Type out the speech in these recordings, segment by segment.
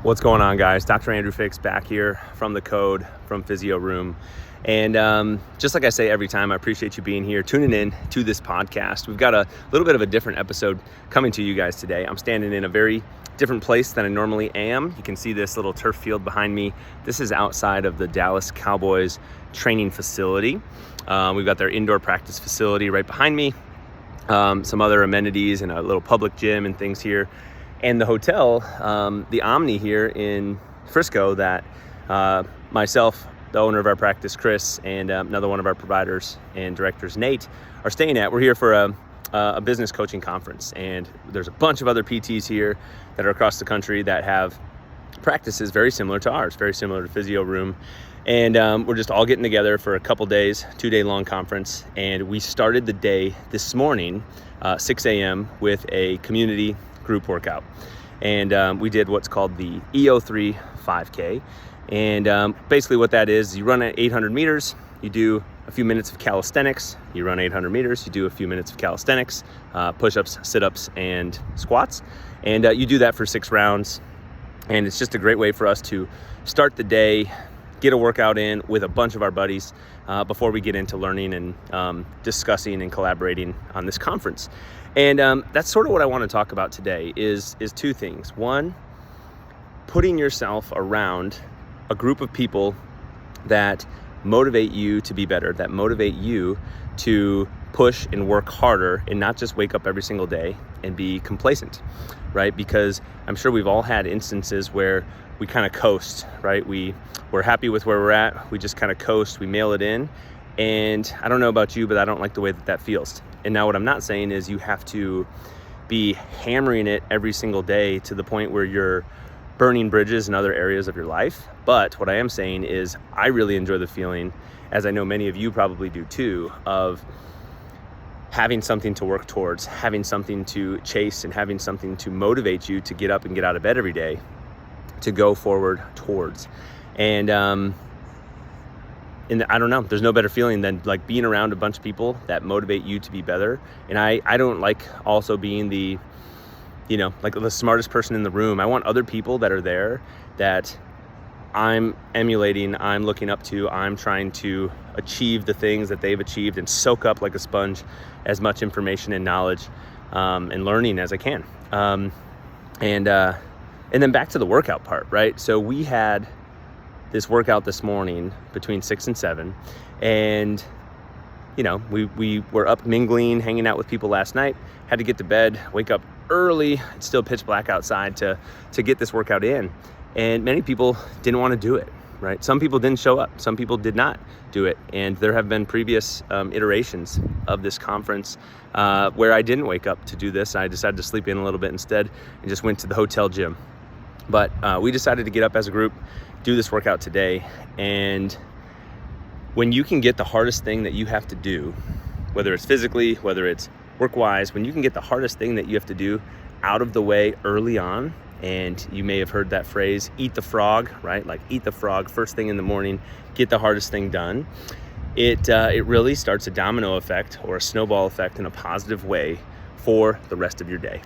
What's going on, guys? Dr. Andrew Fix back here from the Code from Physio Room. And just like I say every time, I appreciate you being here, tuning in to this podcast. We've got a little bit of a different episode coming to you guys today. I'm standing in a very different place than I normally am. You can see this little turf field behind me. This is outside of the Dallas Cowboys training facility. We've got their indoor practice facility right behind me, some other amenities and a little public gym and things here. And the hotel, the Omni here in Frisco that myself, the owner of our practice, Chris, and another one of our providers and directors, Nate, are staying at. We're here for a business coaching conference. And there's a bunch of other PTs here that are across the country that have practices very similar to ours, very similar to Physio Room. And we're just all getting together for a couple days, 2-day long conference. And we started the day this morning, 6 a.m. with a community group workout. And we did what's called the EO3 5K. And basically what that is, you run at 800 meters, you do a few minutes of calisthenics, you run 800 meters, you do a few minutes of calisthenics, push-ups, sit-ups, and squats. And you do that for 6 rounds. And it's just a great way for us to start the day, get a workout in with a bunch of our buddies before we get into learning and discussing and collaborating on this conference. And that's sort of what I want to talk about today is 2 things. One, putting yourself around a group of people that motivate you to be better, that motivate you to push and work harder and not just wake up every single day and be complacent, right? Because I'm sure we've all had instances where we kind of coast, right? We're happy with where we're at. We just kind of coast, we mail it in. And I don't know about you, but I don't like the way that feels. And now what I'm not saying is you have to be hammering it every single day to the point where you're burning bridges in other areas of your life. But what I am saying is I really enjoy the feeling, as I know many of you probably do too, of having something to work towards, having something to chase, and having something to motivate you to get up and get out of bed every day to go forward towards. And I don't know, there's no better feeling than like being around a bunch of people that motivate you to be better. And I don't like also being the, like the smartest person in the room. I want other people that are there that I'm emulating, I'm looking up to, I'm trying to achieve the things that they've achieved and soak up like a sponge as much information and knowledge and learning as I can. And then back to the workout part, right? So we had this workout this morning between 6 and 7. And, we were up mingling, hanging out with people last night, had to get to bed, wake up early. It's still pitch black outside to get this workout in. And many people didn't want to do it, right? Some people didn't show up. Some people did not do it. And there have been previous iterations of this conference where I didn't wake up to do this. I decided to sleep in a little bit instead and just went to the hotel gym. But we decided to get up as a group, do this workout today. And when you can get the hardest thing that you have to do, whether it's physically, whether it's work-wise, when you can get the hardest thing that you have to do out of the way early on, and you may have heard that phrase, eat the frog, right? Like eat the frog first thing in the morning, get the hardest thing done. It really starts a domino effect or a snowball effect in a positive way for the rest of your day,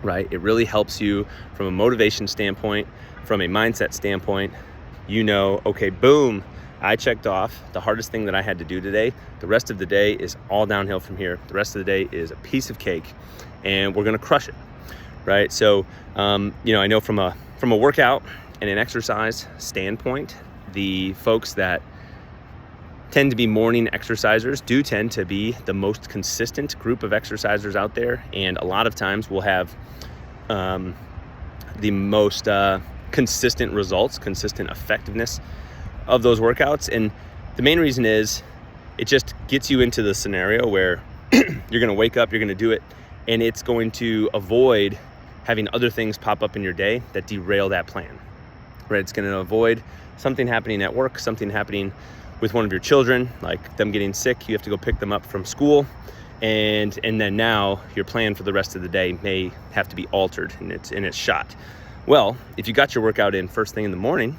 right? It really helps you from a motivation standpoint, from a mindset standpoint. Okay, boom, I checked off the hardest thing that I had to do today. The rest of the day is all downhill from here. The rest of the day is a piece of cake, and we're gonna crush it, right? So, I know from a workout and an exercise standpoint, the folks that tend to be morning exercisers do tend to be the most consistent group of exercisers out there, and a lot of times we'll have the most consistent results, consistent effectiveness of those workouts. And the main reason is it just gets you into the scenario where you're going to wake up, you're going to do it, and it's going to avoid having other things pop up in your day that derail that plan, right? It's going to avoid something happening at work, something happening with one of your children, like them getting sick, you have to go pick them up from school, and then now your plan for the rest of the day may have to be altered and it's shot. Well, if you got your workout in first thing in the morning,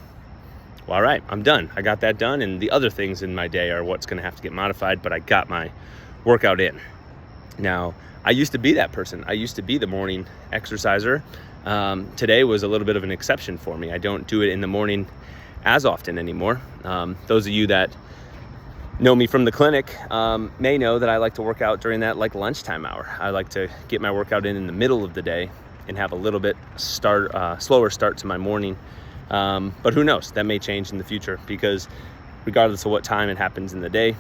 well, all right, I'm done. I got that done, and the other things in my day are what's going to have to get modified, but I got my workout in. Now, I used to be that person. I used to be the morning exerciser. Today was a little bit of an exception for me. I don't do it in the morning as often anymore. Those of you that know me from the clinic may know that I like to work out during that lunchtime hour. I like to get my workout in the middle of the day and have a little bit slower start to my morning. But who knows? That may change in the future, because regardless of what time it happens in the day,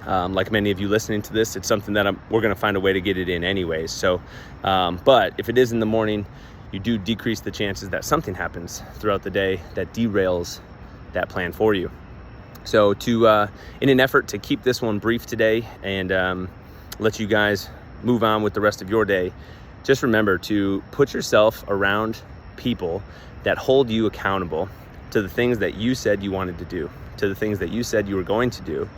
like many of you listening to this, it's something that we're going to find a way to get it in anyways. So, but if it is in the morning, you do decrease the chances that something happens throughout the day that derails that plan for you. So in an effort to keep this one brief today and let you guys move on with the rest of your day, just remember to put yourself around people that hold you accountable to the things that you said you wanted to do, to the things that you said you were going to do,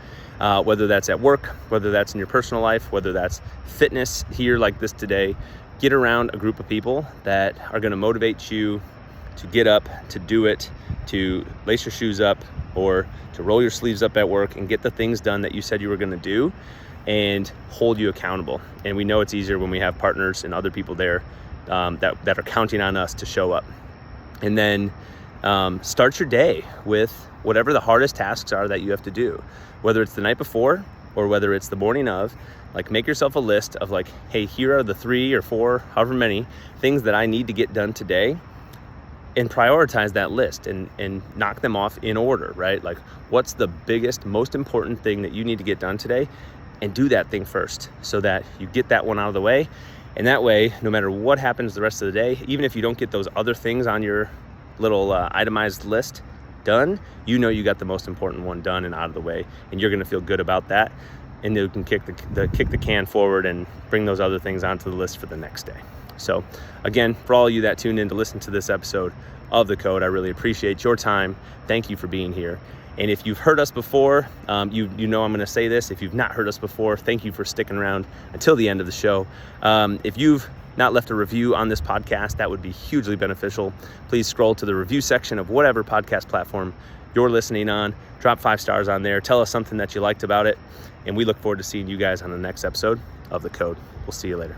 whether that's at work, whether that's in your personal life, whether that's fitness here like this today. Get around a group of people that are going to motivate you to get up, to do it, to lace your shoes up, or to roll your sleeves up at work and get the things done that you said you were going to do and hold you accountable. And we know it's easier when we have partners and other people there that are counting on us to show up. And then start your day with whatever the hardest tasks are that you have to do, whether it's the night before or whether it's the morning of. Make yourself a list of hey, here are the 3 or 4, however many things that I need to get done today, and prioritize that list and knock them off in order, right? What's the biggest, most important thing that you need to get done today, and do that thing first so that you get that one out of the way. And that way, no matter what happens the rest of the day, even if you don't get those other things on your little itemized list done, you know you got the most important one done and out of the way, and you're going to feel good about that, and you can kick the can forward and bring those other things onto the list for the next day. So again, for all of you that tuned in to listen to this episode of The Code, I really appreciate your time. Thank you for being here. And if you've heard us before, you know I'm going to say this. If you've not heard us before, thank you for sticking around until the end of the show. If you've not left a review on this podcast, that would be hugely beneficial. Please scroll to the review section of whatever podcast platform you're listening on. Drop 5 stars on there. Tell us something that you liked about it. And we look forward to seeing you guys on the next episode of The Code. We'll see you later.